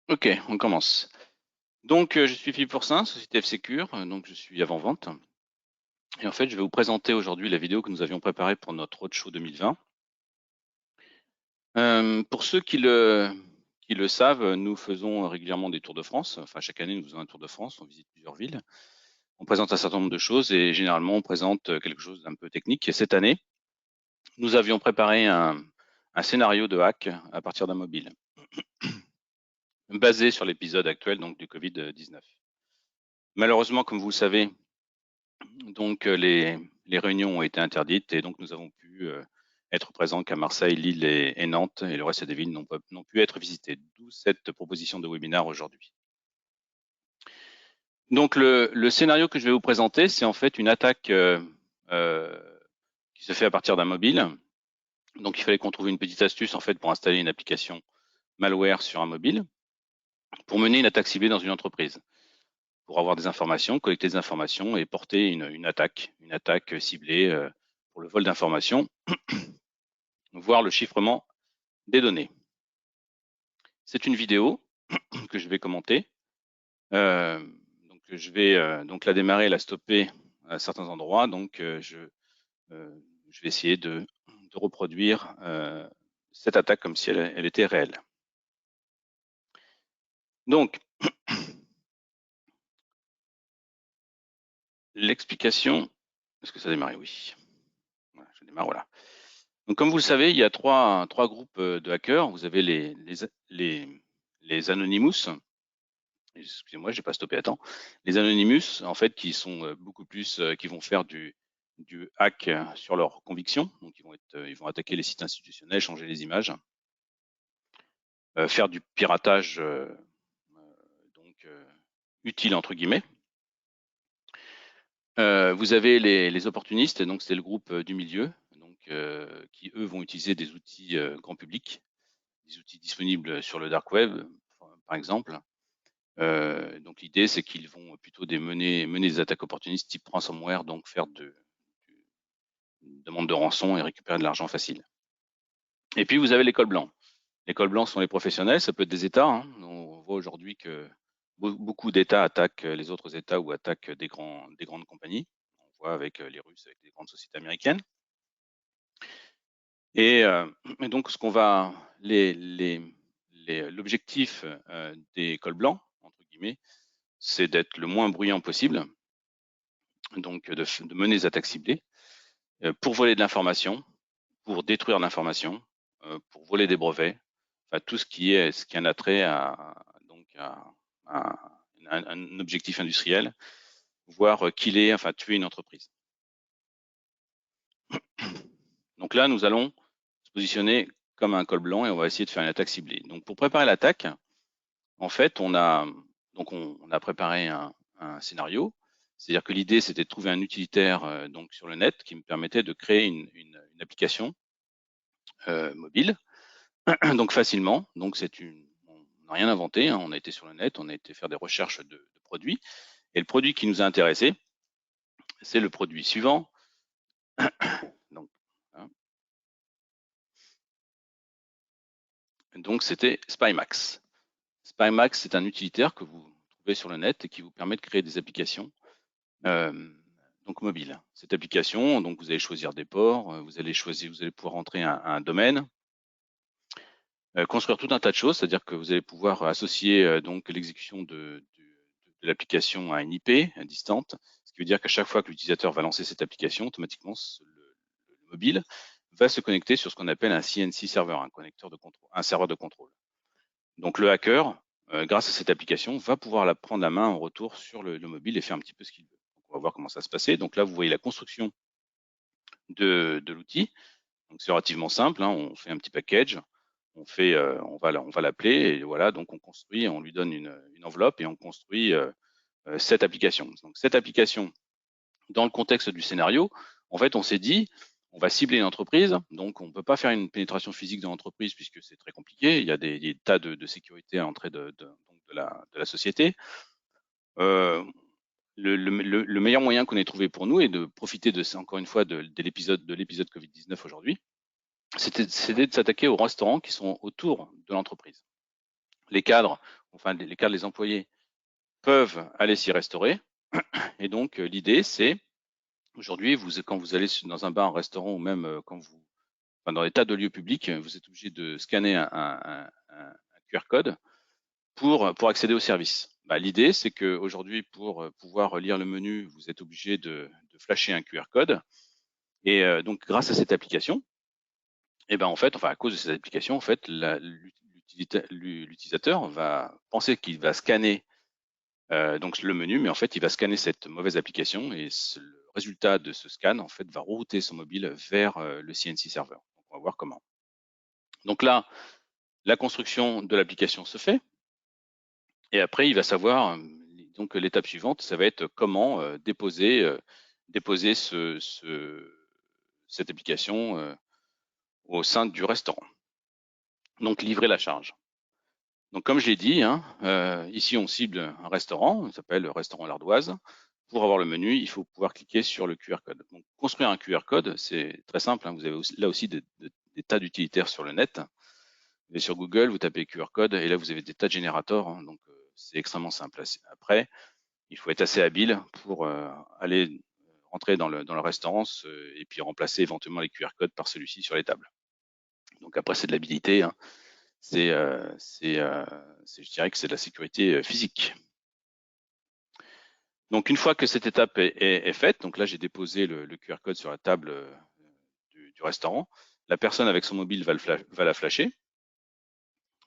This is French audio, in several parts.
Ok, on commence. Donc, je suis Philippe Pourcin, société F-Secure, donc je suis avant-vente. Et en fait, je vais vous présenter aujourd'hui la vidéo que nous avions préparée pour notre Roadshow 2020. Pour ceux qui le savent, nous faisons régulièrement des tours de France. Enfin, chaque année, nous faisons un tour de France, on visite plusieurs villes. On présente un certain nombre de choses et généralement, on présente quelque chose d'un peu technique. Et cette année, nous avions préparé un scénario de hack à partir d'un mobile, basé sur l'épisode actuel donc, du Covid-19. Malheureusement, comme vous le savez, donc les réunions ont été interdites et donc nous avons pu être présents qu'à Marseille, Lille et Nantes, et le reste des villes n'ont pu être visitées, d'où cette proposition de webinaire aujourd'hui. Donc le scénario que je vais vous présenter, c'est en fait une attaque qui se fait à partir d'un mobile. Donc il fallait qu'on trouve une petite astuce en fait pour installer une application malware sur un mobile, pour mener une attaque ciblée dans une entreprise, pour avoir des informations, collecter des informations et porter une attaque ciblée pour le vol d'informations, voire le chiffrement des données. C'est une vidéo que je vais commenter. Donc je vais donc la démarrer et la stopper à certains endroits. Donc je vais essayer de reproduire cette attaque comme si elle était réelle. Donc l'explication, est-ce que ça a démarré? Oui. Voilà, je démarre, voilà. Donc comme vous le savez, il y a trois groupes de hackers. Vous avez les Anonymous. Excusez-moi, j'ai pas stoppé à temps. Les Anonymous, en fait, qui sont beaucoup plus, qui vont faire du hack sur leurs convictions. Donc, ils vont attaquer les sites institutionnels, changer les images, faire du piratage, donc utile entre guillemets. Vous avez les opportunistes, donc c'est le groupe du milieu, donc qui eux vont utiliser des outils grand public, des outils disponibles sur le dark web, par exemple. Donc l'idée, c'est qu'ils vont plutôt mener des attaques opportunistes type ransomware, donc faire une demande de rançon et récupérer de l'argent facile. Et puis vous avez les cols blancs. Les cols blancs sont les professionnels, ça peut être des États. Hein. On voit aujourd'hui que beaucoup d'États attaquent les autres États ou attaquent des grandes compagnies. On voit avec les Russes, avec les grandes sociétés américaines. Et donc l'objectif des cols blancs, entre guillemets, c'est d'être le moins bruyant possible, donc de mener des attaques ciblées, pour voler de l'information, pour détruire l'information, pour voler des brevets, enfin tout ce qui a un attrait donc à un objectif industriel, voire killer, enfin tuer une entreprise. Donc là, nous allons se positionner comme un col blanc et on va essayer de faire une attaque ciblée. Donc pour préparer l'attaque, en fait, on a préparé un scénario. C'est-à-dire que l'idée, c'était de trouver un utilitaire donc sur le net qui me permettait de créer une application mobile, donc facilement. Donc on n'a rien inventé, hein, on a été sur le net, on a été faire des recherches de produits. Et le produit qui nous a intéressé, c'est le produit suivant. Donc, hein. Donc c'était Spymax. Spymax, c'est un utilitaire que vous trouvez sur le net et qui vous permet de créer des applications donc mobile. Cette application, donc vous allez choisir des ports, vous allez pouvoir entrer un domaine, construire tout un tas de choses, c'est-à-dire que vous allez pouvoir associer donc l'exécution de l'application à une IP distante, ce qui veut dire qu'à chaque fois que l'utilisateur va lancer cette application, automatiquement le mobile va se connecter sur ce qu'on appelle un CNC server, un serveur de contrôle. Donc le hacker, grâce à cette application, va pouvoir prendre la main en retour sur le mobile et faire un petit peu ce qu'il veut. Donc, on va voir comment ça se passer. Donc là, vous voyez la construction de l'outil. Donc c'est relativement simple. Hein. On fait un petit package, on va l'appeler et voilà. Donc on construit, on lui donne une enveloppe et on construit cette application. Donc cette application, dans le contexte du scénario, en fait, on s'est dit, on va cibler une entreprise, donc on ne peut pas faire une pénétration physique dans l'entreprise puisque c'est très compliqué. Il y a des tas de sécurité à l'entrée de la société. Le meilleur moyen qu'on ait trouvé pour nous est de profiter encore une fois de l'épisode Covid-19 aujourd'hui, c'était de s'attaquer aux restaurants qui sont autour de l'entreprise. Les cadres enfin les cadres, les employés, peuvent aller s'y restaurer. Et donc, l'idée, c'est, aujourd'hui, quand vous allez dans un bar, un restaurant, ou même enfin, dans des tas de lieux publics, vous êtes obligé de scanner un QR code pour accéder au service. Bah, l'idée, c'est qu'aujourd'hui, pour pouvoir lire le menu, vous êtes obligé de flasher un QR code. Et donc, grâce à cette application, et ben en fait, enfin à cause de cette application, en fait, l'utilisateur va penser qu'il va scanner donc le menu, mais en fait, il va scanner cette mauvaise application et le résultat de ce scan, en fait, va router son mobile vers le CNC server. Donc, on va voir comment. Donc là, la construction de l'application se fait. Et après, il va savoir, donc l'étape suivante, ça va être comment déposer cette application au sein du restaurant. Donc, livrer la charge. Donc, comme je l'ai dit, hein, ici, on cible un restaurant, il s'appelle le restaurant L'Ardoise. Pour avoir le menu, il faut pouvoir cliquer sur le QR code. Donc, construire un QR code, c'est très simple. Hein, vous avez là aussi des tas d'utilitaires sur le net. Vous allez sur Google, vous tapez QR code, et là, vous avez des tas de générateurs. Hein, donc, c'est extrêmement simple. Après, il faut être assez habile pour aller rentrer dans le restaurant et puis remplacer éventuellement les QR codes par celui-ci sur les tables. Donc, après, c'est de l'habilité. Hein. Je dirais que c'est de la sécurité physique. Donc, une fois que cette étape est faite, donc là, j'ai déposé le QR code sur la table du restaurant. La personne avec son mobile va la flasher,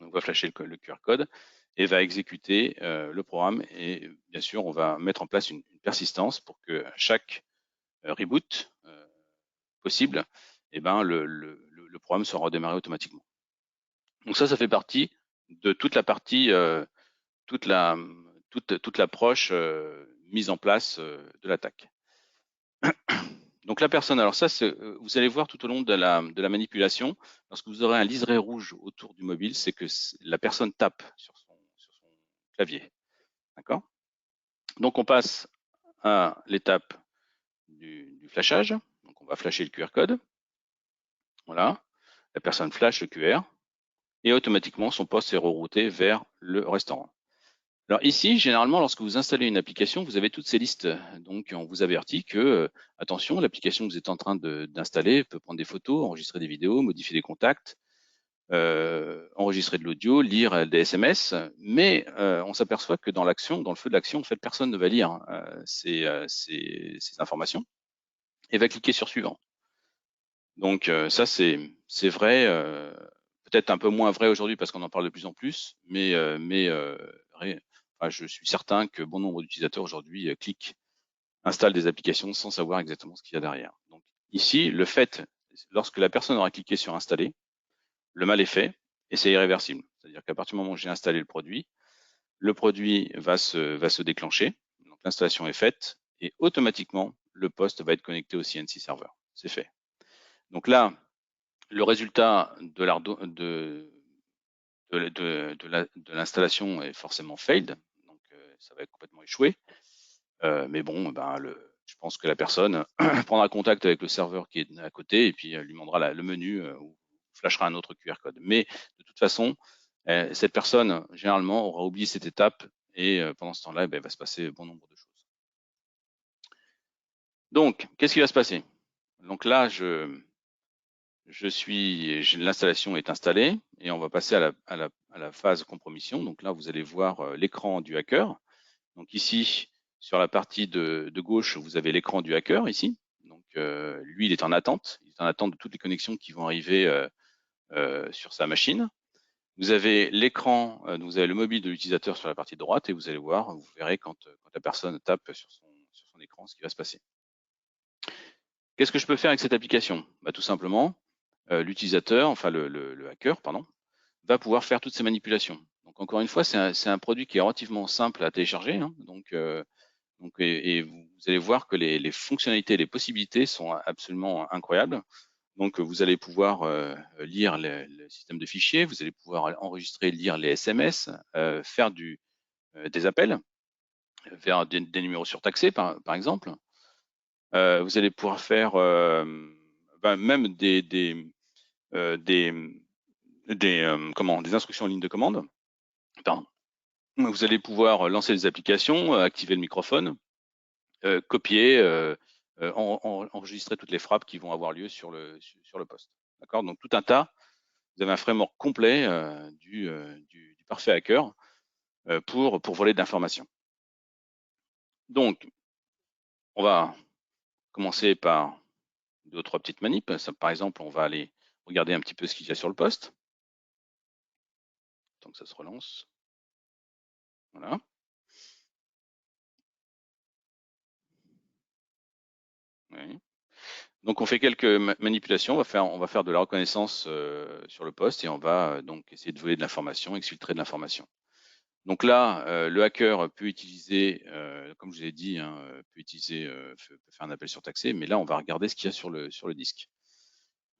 donc va flasher le QR code et va exécuter le programme. Et bien sûr, on va mettre en place une persistance pour que chaque reboot possible, eh ben, le programme sera redémarré automatiquement. Donc ça fait partie de toute la partie, toute l'approche mise en place de l'attaque. Donc la personne, alors ça, vous allez voir tout au long de la manipulation, lorsque vous aurez un liseré rouge autour du mobile, c'est que la personne tape sur son clavier. D'accord? Donc on passe à l'étape du flashage. Donc on va flasher le QR code. Voilà. La personne flash le QR et automatiquement son poste est rerouté vers le restaurant. Alors ici, généralement, lorsque vous installez une application, vous avez toutes ces listes. Donc, on vous avertit que, attention, l'application que vous êtes en train d'installer peut prendre des photos, enregistrer des vidéos, modifier des contacts, enregistrer de l'audio, lire des SMS. Mais on s'aperçoit que dans le feu de l'action, en fait, personne ne va lire ces informations et va cliquer sur suivant. Donc, ça, c'est vrai. Peut-être un peu moins vrai aujourd'hui parce qu'on en parle de plus en plus, mais je suis certain que bon nombre d'utilisateurs aujourd'hui cliquent, installent des applications sans savoir exactement ce qu'il y a derrière. Donc ici, lorsque la personne aura cliqué sur installer, le mal est fait et c'est irréversible. C'est-à-dire qu'à partir du moment où j'ai installé le produit va se déclencher. Donc l'installation est faite et automatiquement le poste va être connecté au CNC server. C'est fait. Donc là, le résultat de l'installation est forcément failed, donc ça va être complètement échoué. Mais bon, je pense que la personne prendra contact avec le serveur qui est à côté et puis lui demandera le menu ou flashera un autre QR code. Mais de toute façon, cette personne, généralement, aura oublié cette étape et pendant ce temps-là, il va se passer bon nombre de choses. Donc, qu'est-ce qui va se passer? Donc là, l'installation est installée et on va passer à la phase compromission. Donc là, vous allez voir l'écran du hacker. Donc ici, sur la partie de gauche, vous avez l'écran du hacker ici. Donc lui, il est en attente. Il est en attente de toutes les connexions qui vont arriver sur sa machine. Vous avez l'écran, vous avez le mobile de l'utilisateur sur la partie droite et vous allez voir, vous verrez quand la personne tape sur son écran ce qui va se passer. Qu'est-ce que je peux faire avec cette application? Tout simplement, l'utilisateur, enfin le hacker, pardon, va pouvoir faire toutes ces manipulations. Donc encore une fois, c'est un produit qui est relativement simple à télécharger. Hein, et vous allez voir que les fonctionnalités, les possibilités sont absolument incroyables. Donc vous allez pouvoir lire le système de fichiers, vous allez pouvoir enregistrer, lire les SMS, faire des appels vers des numéros surtaxés par exemple. Vous allez pouvoir faire même des instructions en ligne de commande. Pardon. Vous allez pouvoir lancer des applications, activer le microphone, copier, enregistrer toutes les frappes qui vont avoir lieu sur le poste. D'accord? Donc tout un tas. Vous avez un framework complet du parfait hacker pour voler de l'information. Donc, on va commencer par 2 ou 3 petites manips. Ça, par exemple, on va aller regarder un petit peu ce qu'il y a sur le poste. Tant que ça se relance. Voilà. Oui. Donc on fait quelques manipulations, on va faire de la reconnaissance sur le poste et on va donc essayer de voler de l'information, exfiltrer de l'information. Donc là, le hacker peut utiliser, comme je vous ai dit, hein, peut faire un appel surtaxé, mais là on va regarder ce qu'il y a sur le disque.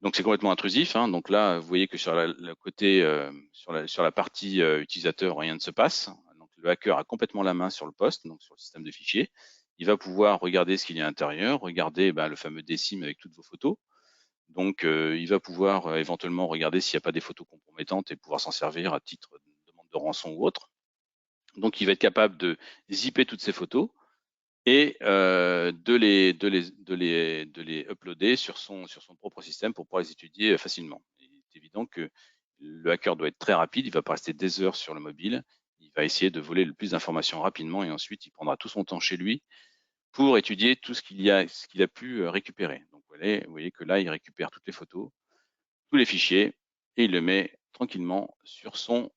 Donc c'est complètement intrusif, hein. Donc là, vous voyez que sur le côté, sur la partie utilisateur, rien ne se passe. Donc le hacker a complètement la main sur le poste, donc sur le système de fichiers. Il va pouvoir regarder ce qu'il y a à l'intérieur, regarder le fameux DSIM avec toutes vos photos. Donc il va pouvoir éventuellement regarder s'il n'y a pas des photos compromettantes et pouvoir s'en servir à titre de demande de rançon ou autre. Donc il va être capable de zipper toutes ces photos et de les uploader sur son propre système pour pouvoir les étudier facilement. Il est évident que le hacker doit être très rapide, il ne va pas rester des heures sur le mobile, il va essayer de voler le plus d'informations rapidement et ensuite il prendra tout son temps chez lui pour étudier tout ce qu'il a pu récupérer. Donc vous voyez que là, il récupère toutes les photos, tous les fichiers et il le met tranquillement sur son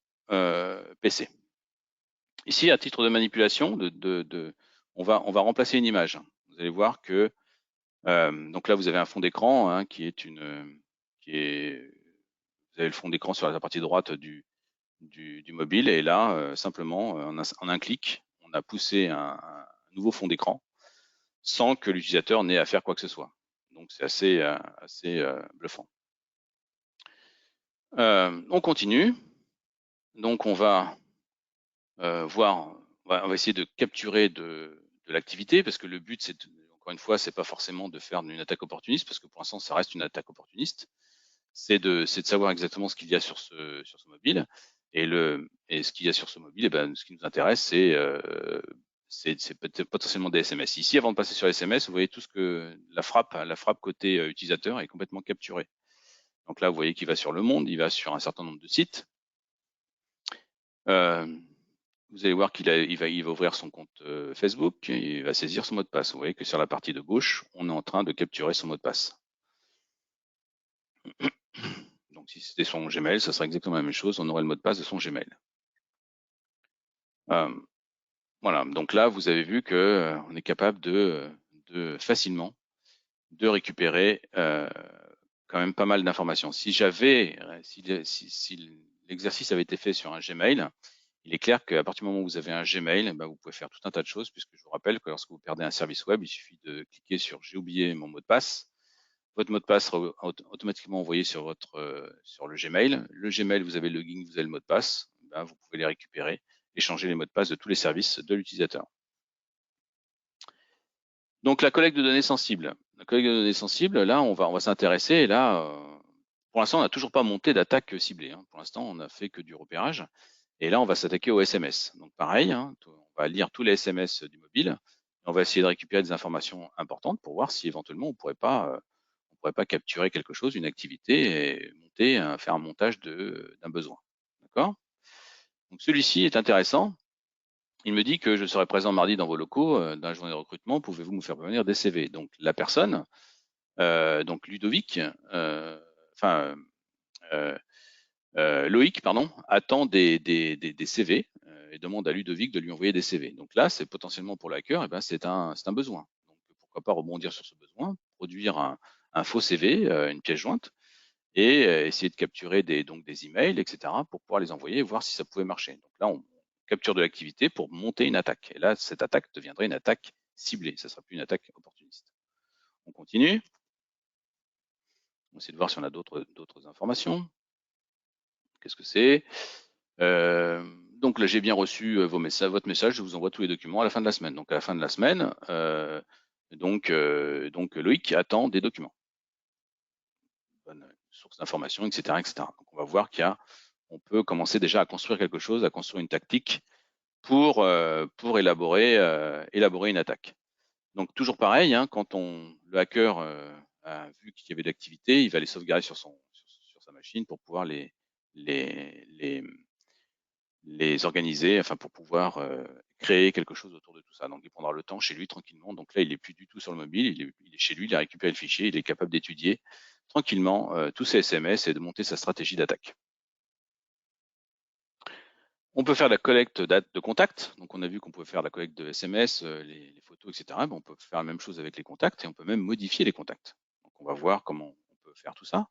PC. Ici, à titre de manipulation, on va remplacer une image. Vous allez voir que donc là, vous avez un fond d'écran hein, qui est vous avez le fond d'écran sur la partie droite du mobile et là, simplement, en un clic, on a poussé un nouveau fond d'écran sans que l'utilisateur n'ait à faire quoi que ce soit. Donc c'est assez bluffant. On continue. Donc on va voir, on va essayer de capturer de l'activité parce que le but, c'est encore une fois, c'est pas forcément de faire une attaque opportuniste parce que pour l'instant, ça reste une attaque opportuniste. C'est de savoir exactement ce qu'il y a sur ce mobile et ce qu'il y a sur ce mobile. Et ben, ce qui nous intéresse, c'est peut-être potentiellement des SMS. Ici, avant de passer sur les SMS, vous voyez tout ce que la frappe côté utilisateur est complètement capturée. Donc là, vous voyez qu'il va sur Le Monde, il va sur un certain nombre de sites. Vous allez voir il va ouvrir son compte Facebook et il va saisir son mot de passe. Vous voyez que sur la partie de gauche, on est en train de capturer son mot de passe. Donc si c'était son Gmail, ça serait exactement la même chose. On aurait le mot de passe de son Gmail. Voilà. Donc là, vous avez vu que on est capable de facilement de récupérer quand même pas mal d'informations. Si l'exercice avait été fait sur un Gmail, il est clair qu'à partir du moment où vous avez un Gmail, vous pouvez faire tout un tas de choses, puisque je vous rappelle que lorsque vous perdez un service web, il suffit de cliquer sur j'ai oublié mon mot de passe. Votre mot de passe sera automatiquement envoyé sur le Gmail. Le Gmail, vous avez le login, vous avez le mot de passe. Vous pouvez les récupérer et changer les mots de passe de tous les services de l'utilisateur. Donc la collecte de données sensibles. La collecte de données sensibles, là, on va s'intéresser. Et là, pour l'instant, on n'a toujours pas monté d'attaque ciblée. Hein. Pour l'instant, on n'a fait que du repérage. Et là, on va s'attaquer aux SMS. Donc pareil, hein, on va lire tous les SMS du mobile. On va essayer de récupérer des informations importantes pour voir si éventuellement on pourrait pas capturer quelque chose, une activité, et faire un montage d'un besoin. D'accord? Donc celui-ci est intéressant. Il me dit que je serai présent mardi dans vos locaux dans la journée de recrutement. Pouvez-vous me faire parvenir des CV? Donc la personne, donc Ludovic, Loïc, pardon, attend des CV et demande à Ludovic de lui envoyer des CV. Donc là, c'est potentiellement pour le hacker, et c'est un besoin. Donc pourquoi pas rebondir sur ce besoin, produire un faux CV, une pièce jointe, et essayer de capturer donc des emails, etc., pour pouvoir les envoyer et voir si ça pouvait marcher. Donc là, on capture de l'activité pour monter une attaque. Et là, cette attaque deviendrait une attaque ciblée. Ça ne sera plus une attaque opportuniste. On continue. On va essayer de voir si on a d'autres informations. Qu'est-ce que c'est? Donc là, j'ai bien reçu votre message. Je vous envoie tous les documents à la fin de la semaine. Donc à la fin de la semaine, donc Loïc attend des documents, bonne source d'informations, etc., etc. Donc on va voir on peut commencer déjà à construire quelque chose, à construire une tactique pour élaborer une attaque. Donc toujours pareil, hein, quand le hacker a vu qu'il y avait de l'activité, il va les sauvegarder sur sa machine pour pouvoir les organiser, enfin pour pouvoir créer quelque chose autour de tout ça. Donc il prendra le temps chez lui tranquillement. Donc là, il est plus du tout sur le mobile, il est chez lui, il a récupéré le fichier, il est capable d'étudier tranquillement tous ses SMS et de monter sa stratégie d'attaque. On peut faire la collecte de contacts. Donc, on a vu qu'on pouvait faire la collecte de SMS, les photos, etc. Mais on peut faire la même chose avec les contacts et on peut même modifier les contacts. Donc, on va voir comment on peut faire tout ça.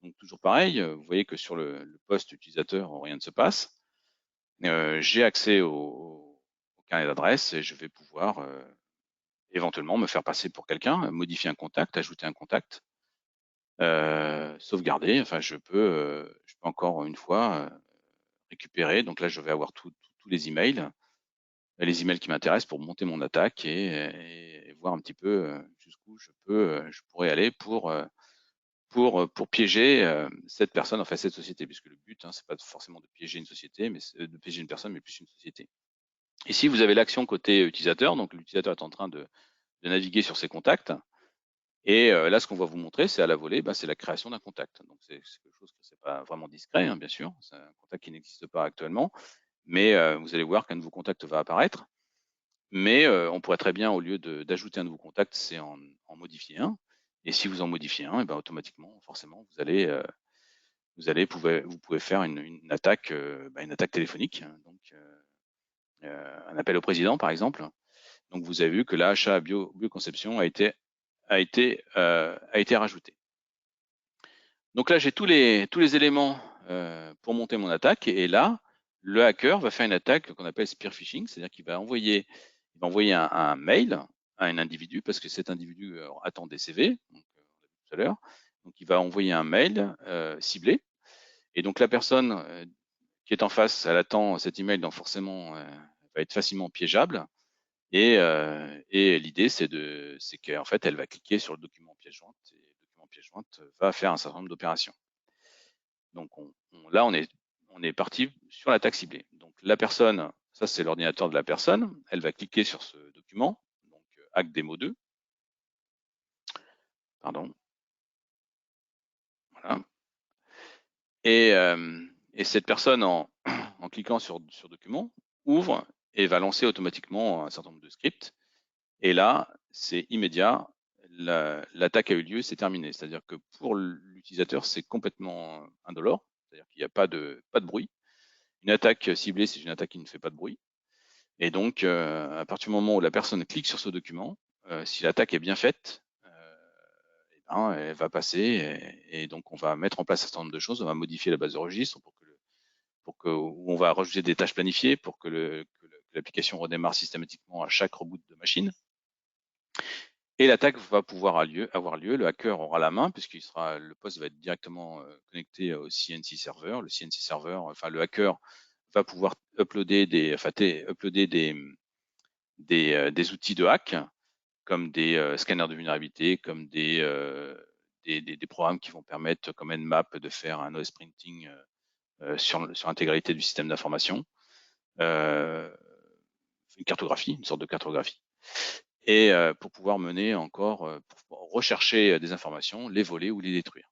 Donc, toujours pareil, vous voyez que sur le poste utilisateur, rien ne se passe. J'ai accès au carnet d'adresse et je vais pouvoir éventuellement me faire passer pour quelqu'un, modifier un contact, ajouter un contact, sauvegarder. Enfin, je peux encore une fois récupérer. Donc là, je vais avoir tous les emails qui m'intéressent pour monter mon attaque et voir un petit peu jusqu'où je pourrais aller pour piéger cette personne, enfin cette société, puisque le but, hein, c'est pas forcément de piéger une société, mais de piéger une personne, mais plus une société. Ici, vous avez l'action côté utilisateur, donc l'utilisateur est en train de naviguer sur ses contacts. Et là, ce qu'on va vous montrer, c'est à la volée, c'est la création d'un contact. Donc c'est quelque chose qui n'est pas vraiment discret, hein, bien sûr. C'est un contact qui n'existe pas actuellement, mais vous allez voir qu'un nouveau contact va apparaître. Mais on pourrait très bien, au lieu d'ajouter un nouveau contact, c'est en modifier un. Et si vous en modifiez un, et ben automatiquement, forcément, vous pouvez faire une attaque, une attaque téléphonique. Donc un appel au président, par exemple. Donc vous avez vu que l'achat bioconception a été rajouté. Donc là, j'ai tous les éléments pour monter mon attaque. Et là, le hacker va faire une attaque qu'on appelle spear phishing, c'est-à-dire qu'il va envoyer un mail à un individu, parce que cet individu attend des CV, donc, on l'a vu tout à l'heure. Donc il va envoyer un mail ciblé. Et donc la personne qui est en face, elle attend cet email, donc forcément, elle va être facilement piégeable. Et l'idée, c'est qu'en fait, elle va cliquer sur le document pièce jointe et le document pièce jointe va faire un certain nombre d'opérations. Donc là, on est parti sur l'attaque ciblée. Donc la personne, ça c'est l'ordinateur de la personne, elle va cliquer sur ce document, donc hack démo 2. Pardon. Voilà. Et cette personne, en cliquant sur document, ouvre et va lancer automatiquement un certain nombre de scripts. Et là, c'est immédiat, l'attaque a eu lieu, c'est terminé. C'est-à-dire que pour l'utilisateur, c'est complètement indolore, c'est-à-dire qu'il n'y a pas de bruit. Une attaque ciblée, c'est une attaque qui ne fait pas de bruit. Et donc, à partir du moment où la personne clique sur ce document, si l'attaque est bien faite, elle va passer et donc on va mettre en place un certain nombre de choses. On va modifier la base de registre où on va rajouter des tâches planifiées pour que l'application redémarre systématiquement à chaque reboot de machine. Et l'attaque va pouvoir avoir lieu. Le hacker aura la main puisqu'il sera, le poste va être directement connecté au CNC server. Le CNC server, enfin le hacker va pouvoir uploader des outils de hack comme des scanners de vulnérabilité, comme des programmes qui vont permettre, comme Nmap, de faire un OS printing sur l'intégralité du système d'information, une cartographie, une sorte de cartographie. Et pour pouvoir mener encore, pour rechercher des informations, les voler ou les détruire.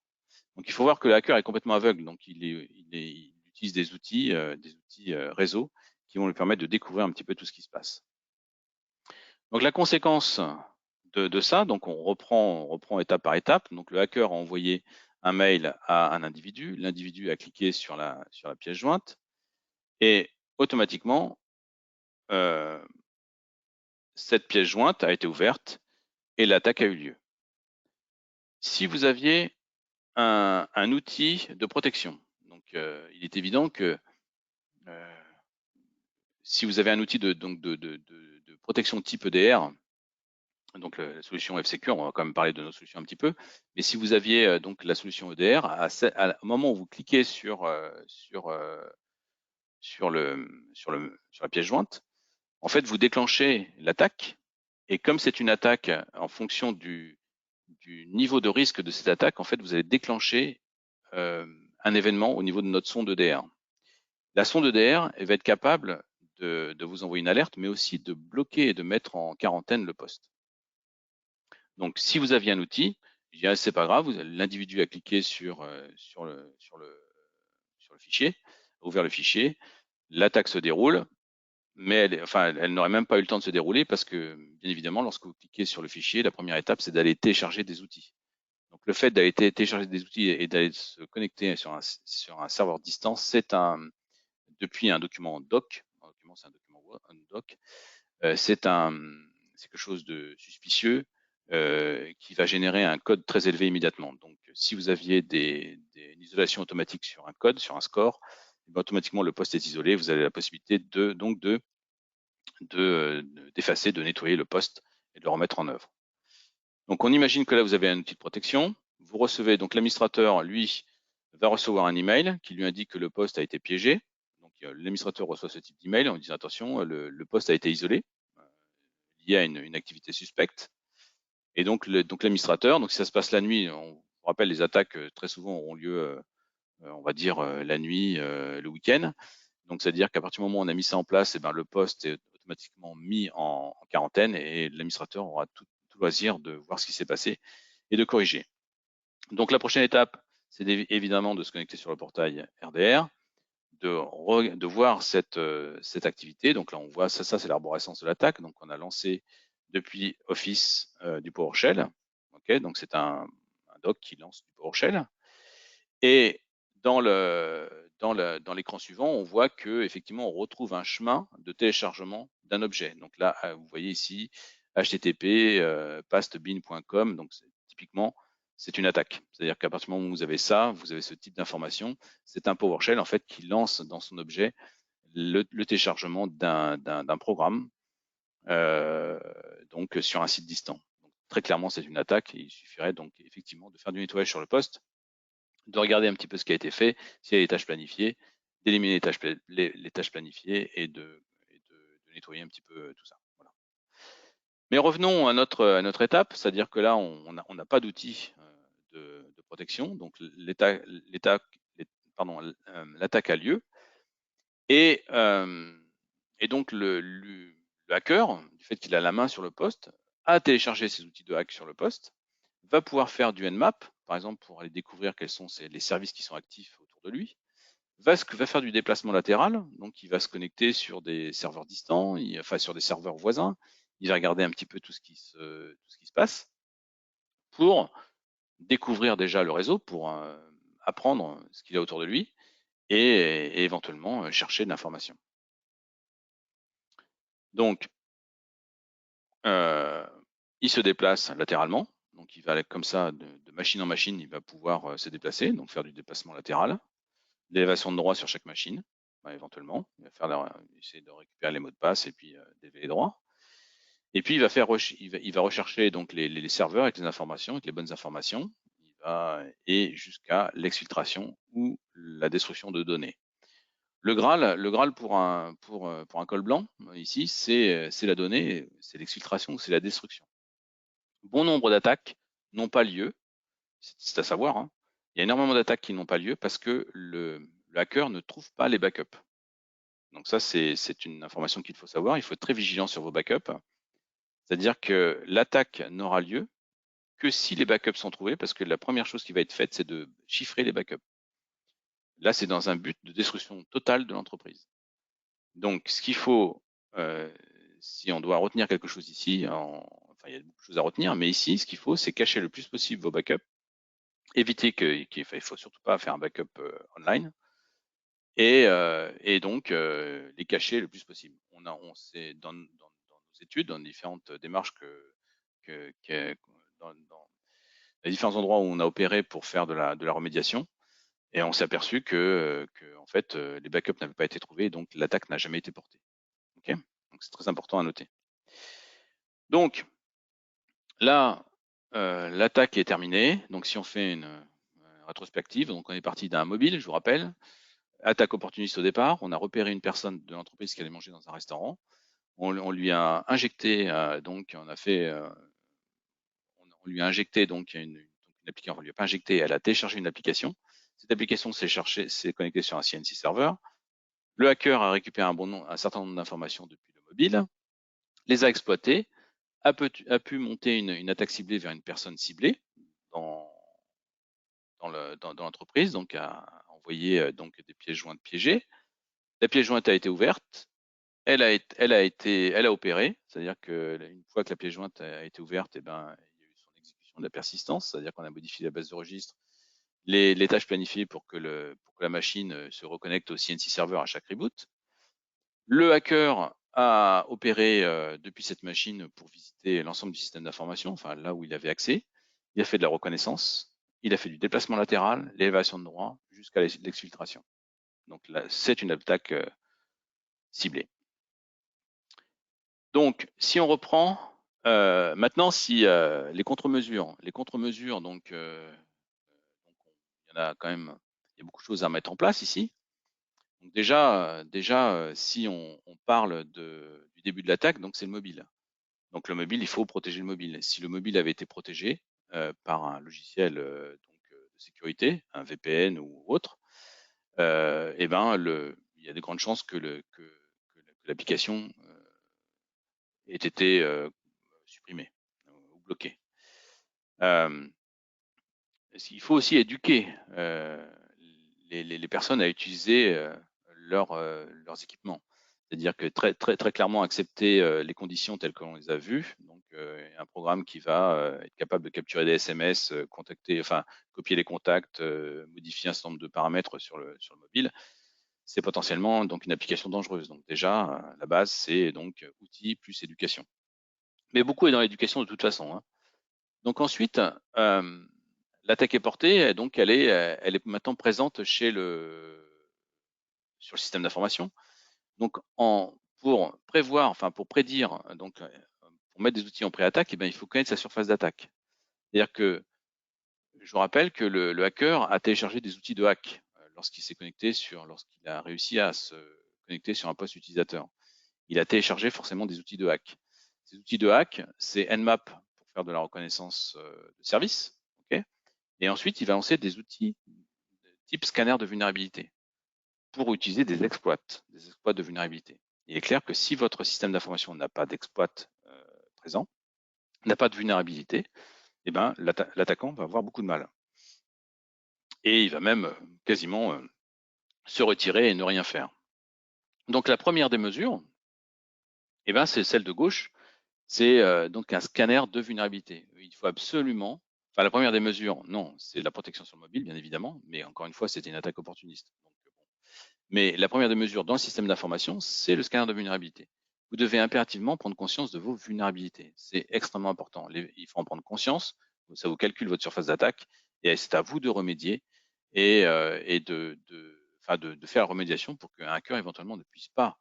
Donc il faut voir que le hacker est complètement aveugle, donc il utilise des outils réseau qui vont lui permettre de découvrir un petit peu tout ce qui se passe. Donc la conséquence de ça, donc on reprend étape par étape. Donc le hacker a envoyé un mail à un individu, l'individu a cliqué sur la pièce jointe et automatiquement cette pièce jointe a été ouverte et l'attaque a eu lieu. Si vous aviez un outil de protection, donc il est évident que si vous avez un outil de protection type EDR, donc la solution F-Secure, on va quand même parler de notre solution un petit peu, mais si vous aviez donc la solution EDR, au moment où vous cliquez sur la pièce jointe, en fait, vous déclenchez l'attaque, et comme c'est une attaque en fonction du niveau de risque de cette attaque, en fait, vous allez déclencher un événement au niveau de notre sonde EDR. La sonde EDR elle va être capable de vous envoyer une alerte, mais aussi de bloquer et de mettre en quarantaine le poste. Donc, si vous aviez un outil, je dirais c'est pas grave, l'individu a cliqué sur le fichier, a ouvert le fichier, l'attaque se déroule, mais elle n'aurait même pas eu le temps de se dérouler parce que, bien évidemment, lorsque vous cliquez sur le fichier, la première étape, c'est d'aller télécharger des outils. Donc, le fait d'aller télécharger des outils et d'aller se connecter sur un serveur distance, c'est depuis un document doc, en l'occurrence, c'est un document doc, c'est quelque chose de suspicieux qui va générer un code très élevé immédiatement. Donc, si vous aviez une isolation automatique sur un code, sur un score, automatiquement le poste est isolé. Vous avez la possibilité d'effacer, de nettoyer le poste et de le remettre en œuvre. Donc, on imagine que là, vous avez un outil de protection. Vous recevez, donc l'administrateur, lui, va recevoir un email qui lui indique que le poste a été piégé. Donc, l'administrateur reçoit ce type d'email en disant attention, le poste a été isolé, lié à une activité suspecte. Et donc, l'administrateur, donc si ça se passe la nuit, on vous rappelle, les attaques très souvent auront lieu, on va dire, la nuit, le week-end. Donc, c'est-à-dire qu'à partir du moment où on a mis ça en place, le poste est automatiquement mis en quarantaine et l'administrateur aura tout loisir de voir ce qui s'est passé et de corriger. Donc, la prochaine étape, c'est évidemment de se connecter sur le portail RDR, de voir cette activité. Donc là, on voit ça c'est l'arborescence de l'attaque. Donc, on a lancé depuis Office du PowerShell. Okay, donc, c'est un doc qui lance du PowerShell. Et dans l'écran suivant, on voit que effectivement, on retrouve un chemin de téléchargement d'un objet. Donc là, vous voyez ici http pastbin.com. Donc typiquement, c'est une attaque. C'est-à-dire qu'à partir du moment où vous avez ça, vous avez ce type d'information. C'est un PowerShell en fait qui lance dans son objet le téléchargement d'un programme donc sur un site distant. Donc, très clairement, c'est une attaque. Et il suffirait donc effectivement de faire du nettoyage sur le poste, de regarder un petit peu ce qui a été fait, s'il y a des tâches planifiées, d'éliminer les tâches planifiées et de nettoyer un petit peu tout ça. Voilà. Mais revenons à notre étape, c'est-à-dire que là, on n'a pas d'outil de protection, donc l'attaque a lieu et donc le hacker, du fait qu'il a la main sur le poste, a téléchargé ces outils de hack sur le poste, va pouvoir faire du Nmap, par exemple pour aller découvrir quels sont les services qui sont actifs autour de lui, va faire du déplacement latéral, donc il va se connecter sur des serveurs distants, enfin sur des serveurs voisins, il va regarder un petit peu tout ce qui se passe pour découvrir déjà le réseau, pour apprendre ce qu'il y a autour de lui et éventuellement chercher de l'information. Donc, il se déplace latéralement, donc il va aller comme ça de machine en machine, il va pouvoir se déplacer, donc faire du déplacement latéral, l'élévation de droit sur chaque machine, éventuellement, il va essayer de récupérer les mots de passe et puis d'élever les droits. Et puis il va rechercher donc les serveurs avec les informations, avec les bonnes informations, et jusqu'à l'exfiltration ou la destruction de données. Le Graal pour un col blanc, ici, c'est la donnée, c'est l'exfiltration, c'est la destruction. Bon nombre d'attaques n'ont pas lieu, c'est à savoir, hein. Il y a énormément d'attaques qui n'ont pas lieu parce que le hacker ne trouve pas les backups. Donc ça, c'est une information qu'il faut savoir. Il faut être très vigilant sur vos backups. C'est-à-dire que l'attaque n'aura lieu que si les backups sont trouvés, parce que la première chose qui va être faite, c'est de chiffrer les backups. Là, c'est dans un but de destruction totale de l'entreprise. Donc, ce qu'il faut, si on doit retenir quelque chose ici, enfin, il y a beaucoup de choses à retenir, mais ici, ce qu'il faut, c'est cacher le plus possible vos backups, éviter qu'il ne faut surtout pas faire un backup online, et donc les cacher le plus possible. On sait dans nos études, dans différentes démarches dans les différents endroits où on a opéré pour faire de la remédiation, et on s'est aperçu que en fait les backups n'avaient pas été trouvés, donc l'attaque n'a jamais été portée. Okay, donc c'est très important à noter. Donc là, l'attaque est terminée. Donc si on fait une rétrospective, donc on est parti d'un mobile, je vous rappelle, attaque opportuniste au départ. On a repéré une personne de l'entreprise qui allait manger dans un restaurant. On lui a injecté, donc on lui a injecté donc une application. On lui a pas injecté, elle a téléchargé une application. Cette application s'est connectée sur un CNC serveur. Le hacker a récupéré un certain nombre d'informations depuis le mobile, les a exploitées, a pu monter une attaque ciblée vers une personne ciblée dans l'entreprise, donc a envoyé donc des pièces jointes piégées. La pièce jointe a été ouverte, elle a opéré, c'est-à-dire qu'une fois que la pièce jointe a été ouverte, eh ben, il y a eu son exécution de la persistance, c'est-à-dire qu'on a modifié la base de registre, les tâches planifiées pour que la machine se reconnecte au CNC server à chaque reboot. Le hacker a opéré depuis cette machine pour visiter l'ensemble du système d'information, enfin là où il avait accès. Il a fait de la reconnaissance, il a fait du déplacement latéral, l'élévation de droit, jusqu'à l'exfiltration. Donc là, c'est une attaque ciblée. Donc, si on reprend, maintenant, si les contre-mesures, donc, il y en a quand même, il y a beaucoup de choses à mettre en place ici. Donc déjà, si on parle du début de l'attaque, donc c'est le mobile. Donc le mobile, il faut protéger le mobile. Si le mobile avait été protégé par un logiciel de sécurité, un VPN ou autre, eh ben il y a de grandes chances que l'application ait été supprimée ou bloquée. Il faut aussi éduquer les personnes à utiliser leurs équipements. C'est-à-dire que très clairement accepter les conditions telles que l'on les a vues. Donc, un programme qui va être capable de capturer des SMS, copier les contacts, modifier un certain nombre de paramètres sur le mobile, c'est potentiellement donc une application dangereuse. Donc déjà, la base, c'est donc outils plus éducation. Mais beaucoup est dans l'éducation de toute façon, hein. Donc ensuite, l'attaque est portée, et donc elle est maintenant présente sur le système d'information. Donc pour prédire, donc pour mettre des outils en pré-attaque, eh bien, il faut connaître sa surface d'attaque. C'est-à-dire que je vous rappelle que le hacker a téléchargé des outils de hack lorsqu'il a réussi à se connecter sur un poste utilisateur. Il a téléchargé forcément des outils de hack. Ces outils de hack, c'est Nmap pour faire de la reconnaissance de service, ok. Et ensuite, il va lancer des outils type scanner de vulnérabilité pour utiliser des exploits de vulnérabilité. Il est clair que si votre système d'information n'a pas d'exploit présent, n'a pas de vulnérabilité, eh ben, l'attaquant va avoir beaucoup de mal. Et il va même quasiment se retirer et ne rien faire. Donc la première des mesures, eh ben, c'est celle de gauche, c'est donc un scanner de vulnérabilité. Il faut absolument, enfin la première des mesures, non, c'est la protection sur le mobile, bien évidemment, mais encore une fois, c'était une attaque opportuniste. Donc, bon. Mais la première des mesures dans le système d'information, c'est le scanner de vulnérabilité. Vous devez impérativement prendre conscience de vos vulnérabilités. C'est extrêmement important. Il faut en prendre conscience, ça vous calcule votre surface d'attaque, et c'est à vous de remédier et de faire la remédiation pour qu'un hacker éventuellement ne puisse pas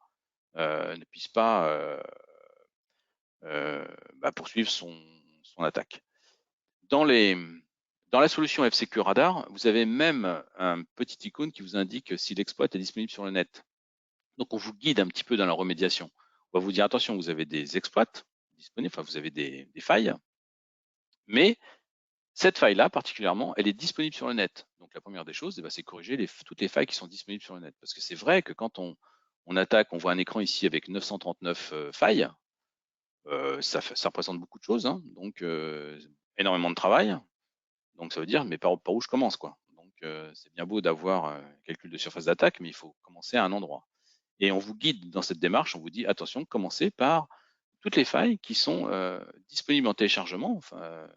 poursuivre son attaque. Dans la solution FCQ Radar, vous avez même un petit icône qui vous indique si l'exploit est disponible sur le net. Donc, on vous guide un petit peu dans la remédiation. On va vous dire, attention, vous avez des exploits disponibles, enfin, vous avez des failles, mais cette faille-là, particulièrement, elle est disponible sur le net. Donc, la première des choses, c'est corriger toutes les failles qui sont disponibles sur le net. Parce que c'est vrai que quand on attaque, on voit un écran ici avec 939 failles, ça représente beaucoup de choses, hein, donc énormément de travail. Donc ça veut dire, mais par où je commence, quoi. Donc c'est bien beau d'avoir un calcul de surface d'attaque, mais il faut commencer à un endroit. Et on vous guide dans cette démarche, on vous dit attention, commencez par toutes les failles qui sont disponibles en téléchargement, enfin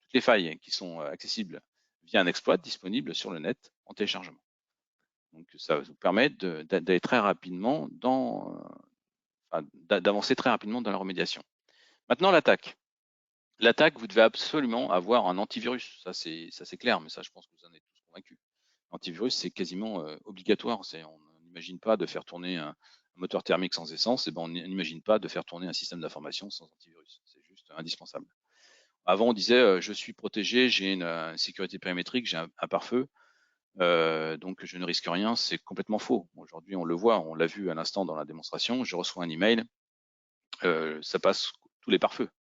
toutes les failles qui sont accessibles via un exploit disponible sur le net en téléchargement. Donc ça vous permet d'aller très rapidement d'avancer très rapidement dans la remédiation. Maintenant, l'attaque. L'attaque, vous devez absolument avoir un antivirus. Ça, c'est clair, mais ça, je pense que vous en êtes tous convaincus. L'antivirus, c'est quasiment obligatoire. On n'imagine pas de faire tourner un moteur thermique sans essence, et ben on n'imagine pas de faire tourner un système d'information sans antivirus. C'est juste indispensable. Avant, on disait je suis protégé, j'ai une sécurité périmétrique, j'ai un pare-feu, donc je ne risque rien. C'est complètement faux. Aujourd'hui, on le voit, on l'a vu à l'instant dans la démonstration. Je reçois un email, ça passe tous les pare-feux.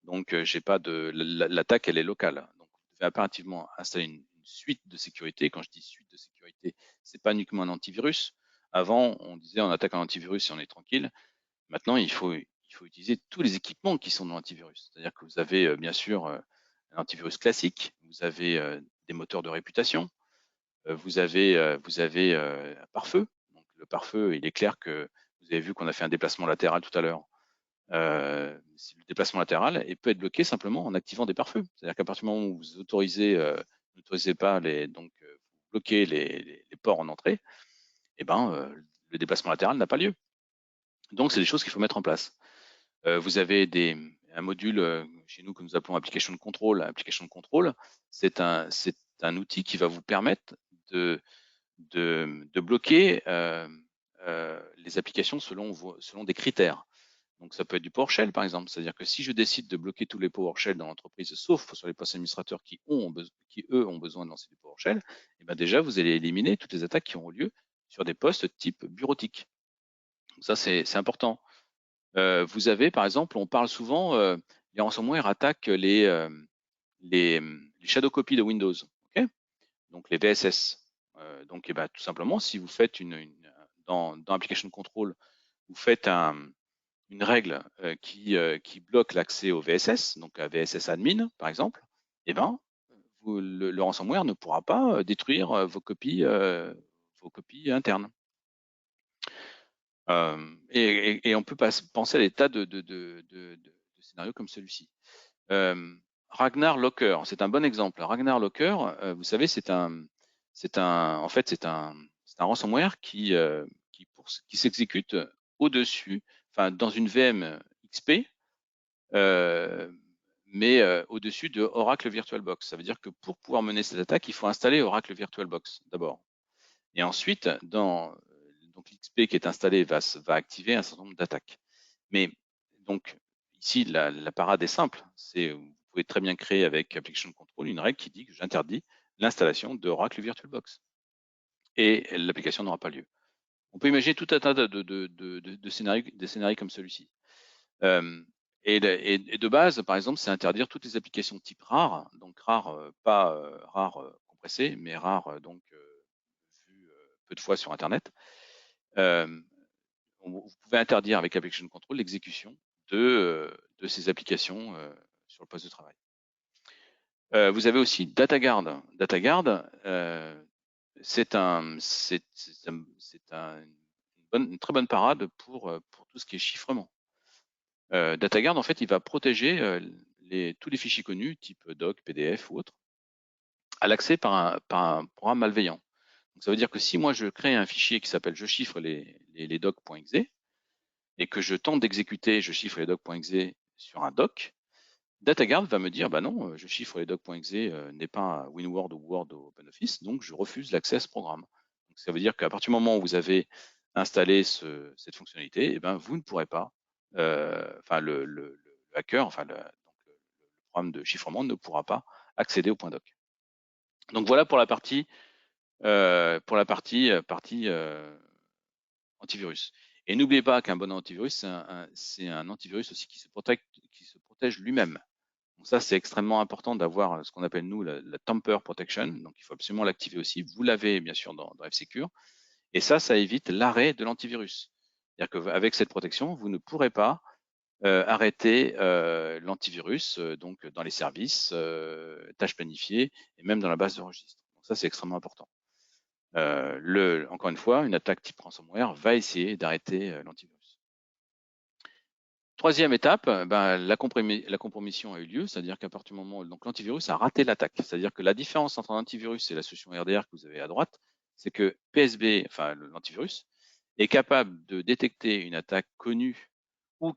Donc, j'ai pas de l'attaque, elle est locale. Donc, vous devez impérativement installer une suite de sécurité. Quand je dis suite de sécurité, c'est pas uniquement un antivirus. Avant, on disait on attaque un antivirus et on est tranquille. Maintenant, il faut utiliser tous les équipements qui sont dans l'antivirus. C'est-à-dire que vous avez bien sûr un antivirus classique, vous avez des moteurs de réputation, vous avez un pare-feu. Donc, le pare-feu, il est clair que vous avez vu qu'on a fait un déplacement latéral tout à l'heure. Le déplacement latéral et peut être bloqué simplement en activant des pare-feux. C'est-à-dire qu'à partir du moment où vous n'autorisez pas vous bloquez les ports en entrée, et le déplacement latéral n'a pas lieu. Donc, c'est des choses qu'il faut mettre en place. Vous avez un module chez nous que nous appelons application control. Application control, c'est un outil qui va vous permettre de bloquer les applications selon des critères. Donc, ça peut être du PowerShell, par exemple. C'est-à-dire que si je décide de bloquer tous les PowerShell dans l'entreprise, sauf sur les postes administrateurs qui, eux, ont besoin de lancer du PowerShell, et ben déjà, vous allez éliminer toutes les attaques qui auront lieu sur des postes type bureautique. Donc ça, c'est important. Vous avez, par exemple, on parle souvent, les ransomware attaquent les shadow copies de Windows, okay, donc les VSS. Donc, tout simplement, si vous faites dans Application Control, vous faites une règle qui bloque l'accès au VSS, donc à VSS admin, par exemple, le ransomware ne pourra pas détruire vos copies internes. Et on peut penser à des tas de scénarios comme celui-ci. Ragnar Locker, c'est un bon exemple. Ragnar Locker, vous savez, c'est un ransomware qui s'exécute au-dessus, enfin dans une VM XP, mais au-dessus de Oracle VirtualBox. Ça veut dire que pour pouvoir mener cette attaque, il faut installer Oracle VirtualBox d'abord. Et ensuite, donc l'XP qui est installé va activer un certain nombre d'attaques. Mais donc ici, la parade est simple. Vous pouvez très bien créer avec Application Control une règle qui dit que j'interdis l'installation d'Oracle VirtualBox. Et l'application n'aura pas lieu. On peut imaginer tout un tas de scénarios comme celui-ci. Et de base, par exemple, c'est interdire toutes les applications type rare, donc rare, pas rare compressé, mais rare donc vu peu de fois sur Internet. Vous pouvez interdire avec Application Control l'exécution de ces applications sur le poste de travail. Vous avez aussi DataGuard. DataGuard, c'est une très bonne parade pour tout ce qui est chiffrement. DataGuard, en fait, il va protéger tous les fichiers connus, type doc, PDF ou autre, à l'accès par un programme malveillant. Donc, ça veut dire que si moi je crée un fichier qui s'appelle je chiffre les docs.exe et que je tente d'exécuter je chiffre les docs.exe sur un doc, DataGuard va me dire bah non, je chiffre les docs.exe n'est pas WinWord ou Word ou OpenOffice, donc je refuse l'accès à ce programme. Donc, ça veut dire qu'à partir du moment où vous avez installé cette fonctionnalité, eh ben, vous ne pourrez pas, le hacker, le programme de chiffrement ne pourra pas accéder au point doc. Donc voilà pour la partie antivirus. Et n'oubliez pas qu'un bon antivirus, c'est un antivirus aussi qui se protège lui-même. Donc ça, c'est extrêmement important d'avoir ce qu'on appelle nous la tamper protection. Donc il faut absolument l'activer aussi. Vous l'avez bien sûr dans F-Secure. Et ça évite l'arrêt de l'antivirus. C'est-à-dire qu'avec cette protection, vous ne pourrez pas arrêter l'antivirus donc dans les services, tâches planifiées et même dans la base de registre. Donc ça, c'est extrêmement important. Encore une fois, une attaque type ransomware va essayer d'arrêter l'antivirus. Troisième étape, la compromission a eu lieu, c'est-à-dire qu'à partir du moment où l'antivirus a raté l'attaque, c'est-à-dire que la différence entre l'antivirus et la solution RDR que vous avez à droite, c'est que PSB, enfin l'antivirus, est capable de détecter une attaque connue ou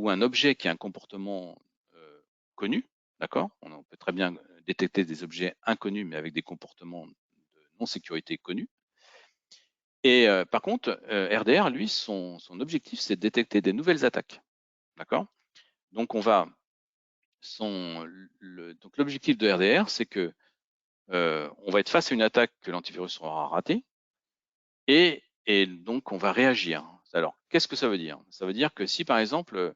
un objet qui a un comportement connu, d'accord? On peut très bien détecter des objets inconnus mais avec des comportements de non-sécurité connus. Et par contre, RDR, lui, son objectif, c'est de détecter des nouvelles attaques. D'accord? Donc, donc l'objectif de RDR, c'est que on va être face à une attaque que l'antivirus aura ratée et donc on va réagir. Alors, qu'est-ce que ça veut dire? Ça veut dire que si par exemple,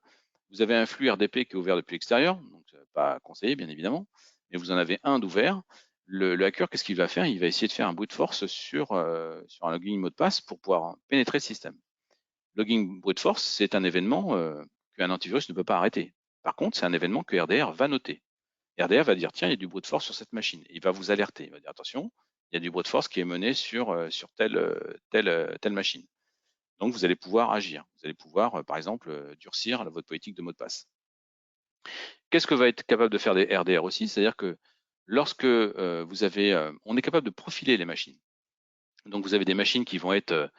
vous avez un flux RDP qui est ouvert depuis l'extérieur, donc pas conseillé bien évidemment, mais vous en avez un d'ouvert, le hacker, qu'est-ce qu'il va faire? Il va essayer de faire un brute force sur un login mot de passe pour pouvoir pénétrer le système. Logging brute force, c'est un événement qu'un antivirus ne peut pas arrêter. Par contre, c'est un événement que RDR va noter. RDR va dire, tiens, il y a du brute force sur cette machine. Il va vous alerter. Il va dire, attention, il y a du brute force qui est mené sur telle machine. Donc, vous allez pouvoir agir. Vous allez pouvoir, par exemple, durcir votre politique de mot de passe. Qu'est-ce que va être capable de faire des RDR aussi? C'est-à-dire que lorsque on est capable de profiler les machines. Donc, vous avez des machines qui vont être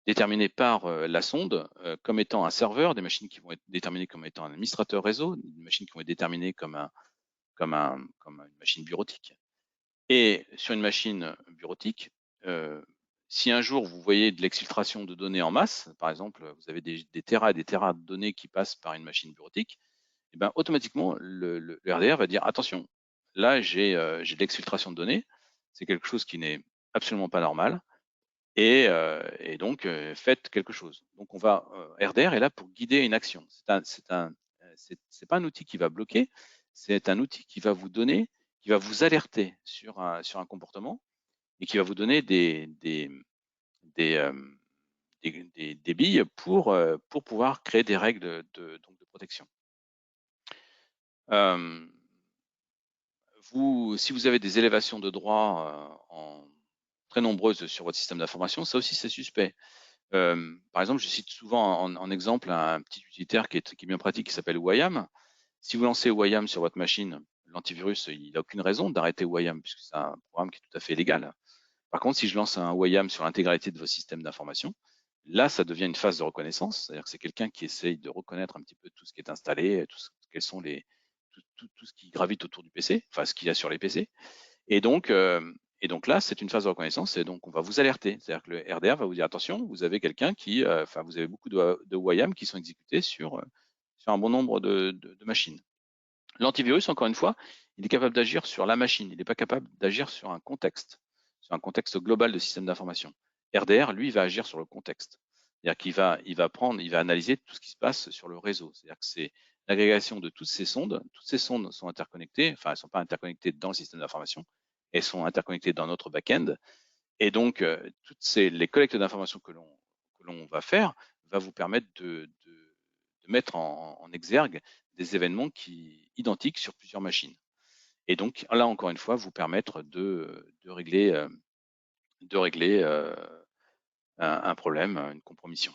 déterminées par la sonde comme étant un serveur, des machines qui vont être déterminées comme étant un administrateur réseau, des machines qui vont être déterminées comme une machine bureautique. Et sur une machine bureautique, si un jour vous voyez de l'exfiltration de données en masse, par exemple, vous avez des terras et des terras de données qui passent par une machine bureautique, et ben, automatiquement, le RDR va dire attention, là j'ai de l'exfiltration de données, c'est quelque chose qui n'est absolument pas normal, et donc faites quelque chose. Donc RDR est là pour guider une action. C'est pas un outil qui va bloquer, c'est un outil qui va vous donner, qui va vous alerter sur un comportement et qui va vous donner des, des billes pour pouvoir créer des règles donc de protection. Si vous avez des élévations de droits très nombreuses sur votre système d'information, ça aussi c'est suspect. Par exemple, je cite souvent en exemple un petit utilitaire qui est bien pratique qui s'appelle WIAM. Si vous lancez WIAM sur votre machine, l'antivirus, il n'a aucune raison d'arrêter WIAM puisque c'est un programme qui est tout à fait légal. Par contre, si je lance un WIAM sur l'intégralité de vos systèmes d'information, là, ça devient une phase de reconnaissance. C'est-à-dire que c'est quelqu'un qui essaye de reconnaître un petit peu tout ce qui est installé, quels sont tout ce qui gravite autour du PC, enfin ce qu'il y a sur les PC. Et donc là, c'est une phase de reconnaissance et donc on va vous alerter. C'est-à-dire que le RDR va vous dire attention, vous avez quelqu'un qui, vous avez beaucoup de WIAM qui sont exécutés sur un bon nombre de machines. L'antivirus, encore une fois, il est capable d'agir sur la machine, il n'est pas capable d'agir sur un contexte global de système d'information. RDR, lui, va agir sur le contexte. C'est-à-dire qu'il va analyser tout ce qui se passe sur le réseau. C'est-à-dire que c'est l'agrégation de toutes ces sondes. Toutes ces sondes sont interconnectées, enfin, elles ne sont pas interconnectées dans le système d'information, elles sont interconnectées dans notre back-end. Et donc, les collectes d'informations que l'on va faire va vous permettre de mettre en exergue des événements identiques sur plusieurs machines. Et donc, là, encore une fois, vous permettre de régler un problème, une compromission.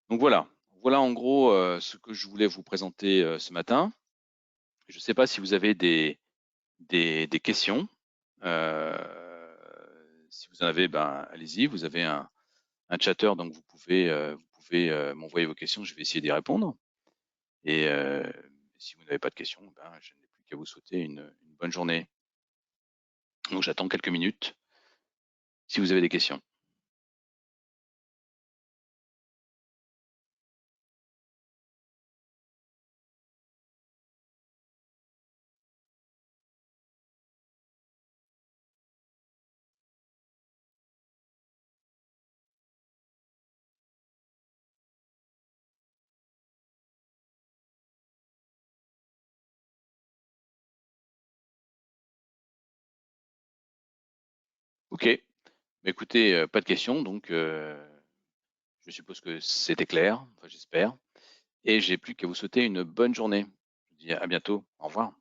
Donc voilà en gros ce que je voulais vous présenter ce matin. Je ne sais pas si vous avez des questions. Si vous en avez, ben, allez-y. Vous avez un chatter, donc vous pouvez m'envoyer vos questions. Je vais essayer d'y répondre. Et si vous n'avez pas de questions, ben, je n'ai plus qu'à vous souhaiter une bonne journée. Donc j'attends quelques minutes si vous avez des questions. Ok, mais écoutez, pas de questions, donc je suppose que c'était clair, enfin, j'espère. Et j'ai plus qu'à vous souhaiter une bonne journée. Je vous dis à bientôt. Au revoir.